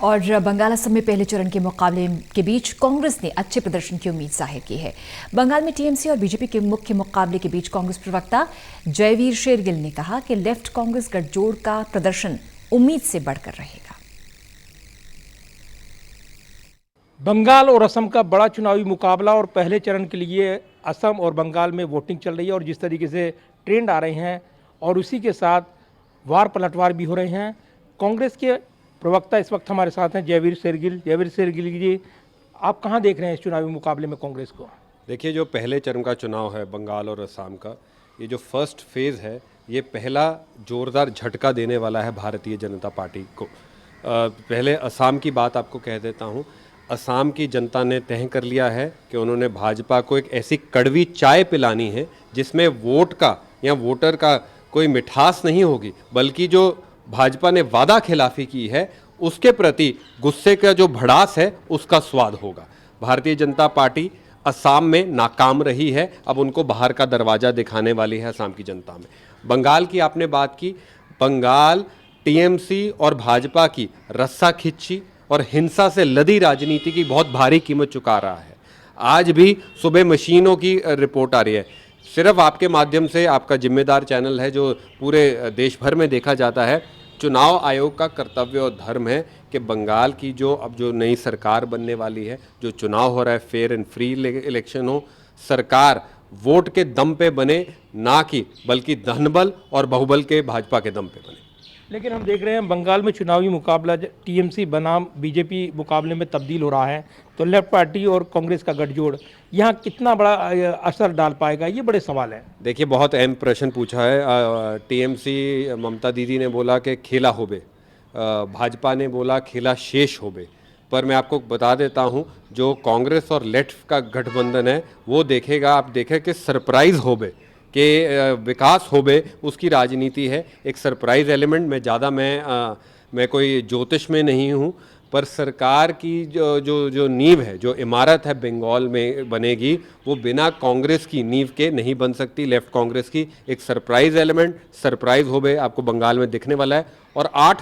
और बंगाल असम में पहले चरण के मुकाबले के बीच कांग्रेस ने अच्छे प्रदर्शन की उम्मीद जाहिर की है। बंगाल में टीएमसी और बीजेपी के मुख्य मुकाबले के बीच कांग्रेस प्रवक्ता जयवीर शेरगिल ने कहा कि लेफ्ट कांग्रेस गठजोड़ का प्रदर्शन उम्मीद से बढ़कर रहेगा। बंगाल और असम का बड़ा चुनावी मुकाबला और पहले चरण के लिए असम और बंगाल में वोटिंग चल रही है और जिस तरीके से ट्रेंड आ रहे हैं और उसी के साथ वार पलटवार भी हो रहे हैं। कांग्रेस के प्रवक्ता इस वक्त हमारे साथ हैं जयवीर शेरगिल जी, आप कहां देख रहे हैं इस चुनावी मुकाबले में कांग्रेस को? देखिए, जो पहले चरण का चुनाव है बंगाल और असम का, ये जो फर्स्ट फेज़ है, ये पहला ज़ोरदार झटका देने वाला है भारतीय जनता पार्टी को। पहले असम की बात आपको कह देता हूँ। असम की जनता ने तय कर लिया है कि उन्होंने भाजपा को एक ऐसी कड़वी चाय पिलानी है जिसमें वोट का या वोटर का कोई मिठास नहीं होगी, बल्कि जो भाजपा ने वादा खिलाफी की है उसके प्रति गुस्से का जो भड़ास है उसका स्वाद होगा। भारतीय जनता पार्टी असम में नाकाम रही है, अब उनको बाहर का दरवाज़ा दिखाने वाली है असम की जनता में। बंगाल की आपने बात की, बंगाल टीएमसी और भाजपा की रस्सा खिंची और हिंसा से लदी राजनीति की बहुत भारी कीमत चुका रहा है। आज भी सुबह मशीनों की रिपोर्ट आ रही है, सिर्फ आपके माध्यम से, आपका जिम्मेदार चैनल है जो पूरे देश भर में देखा जाता है। चुनाव आयोग का कर्तव्य और धर्म है कि बंगाल की जो नई सरकार बनने वाली है, जो चुनाव हो रहा है, फेयर एंड फ्री इलेक्शन हो, सरकार वोट के दम पे बने, ना कि बल्कि धनबल और बाहुबल के भाजपा के दम पे बने। लेकिन हम देख रहे हैं बंगाल में चुनावी मुकाबला टीएमसी बनाम बीजेपी मुकाबले में तब्दील हो रहा है, तो लेफ्ट पार्टी और कांग्रेस का गठजोड़ यहाँ कितना बड़ा असर डाल पाएगा, ये बड़े सवाल हैं। देखिए, बहुत अहम प्रश्न पूछा है। टीएमसी ममता दीदी ने बोला कि खेला होबे, भाजपा ने बोला खेला शेष होबे, पर मैं आपको बता देता हूँ जो कांग्रेस और लेफ्ट का गठबंधन है वो देखेगा, आप देखें कि सरप्राइज होबे कि विकास होबे, उसकी राजनीति है। एक सरप्राइज एलिमेंट में ज़्यादा मैं कोई ज्योतिष में नहीं हूँ, पर सरकार की जो नींव है, जो इमारत है बंगाल में बनेगी, वो बिना कांग्रेस की नींव के नहीं बन सकती। लेफ्ट कांग्रेस की एक सरप्राइज एलिमेंट, सरप्राइज होबे आपको बंगाल में दिखने वाला है। और 8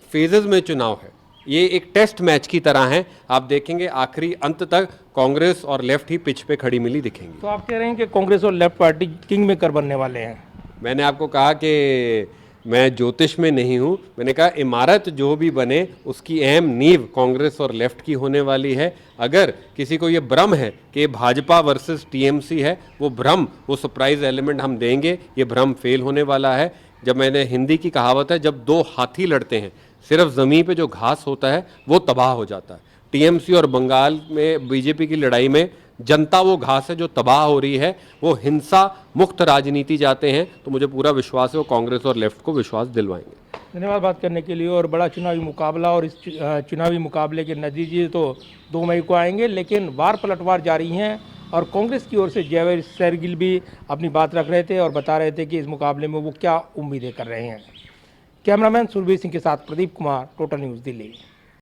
फेजेस में चुनाव है, ये एक टेस्ट मैच की तरह है। आप देखेंगे आखिरी अंत तक कांग्रेस और लेफ्ट ही पिच पे खड़ी मिली दिखेंगी। तो आप कह रहे हैं कि कांग्रेस और लेफ्ट पार्टी किंग मेकर बनने वाले हैं? मैंने आपको कहा कि मैं ज्योतिष में नहीं हूँ, मैंने कहा इमारत जो भी बने उसकी अहम नींव कांग्रेस और लेफ्ट की होने वाली है। अगर किसी को ये भ्रम है कि भाजपा वर्सेस टीएमसी है, वो भ्रम, वो सरप्राइज एलिमेंट हम देंगे, ये भ्रम फेल होने वाला है। जब मैंने हिंदी की कहावत है, जब 2 हाथी लड़ते हैं, सिर्फ ज़मीन पे जो घास होता है वो तबाह हो जाता है। टीएमसी और बंगाल में बीजेपी की लड़ाई में जनता वो घास है जो तबाह हो रही है, वो हिंसा मुक्त राजनीति जाते हैं। तो मुझे पूरा विश्वास है वो कांग्रेस और लेफ्ट को विश्वास दिलवाएंगे। धन्यवाद बात करने के लिए। और बड़ा चुनावी मुकाबला और इस चुनावी मुकाबले के नतीजे तो 2 मई को आएंगे, लेकिन वार पलटवार जारी हैं और कांग्रेस की ओर से जयवीर शेरगिल भी अपनी बात रख रहे थे और बता रहे थे कि इस मुकाबले में वो क्या उम्मीदें कर रहे हैं। कैमरामैन सुरभीर सिंह के साथ प्रदीप कुमार, टोटल न्यूज़, दिल्ली।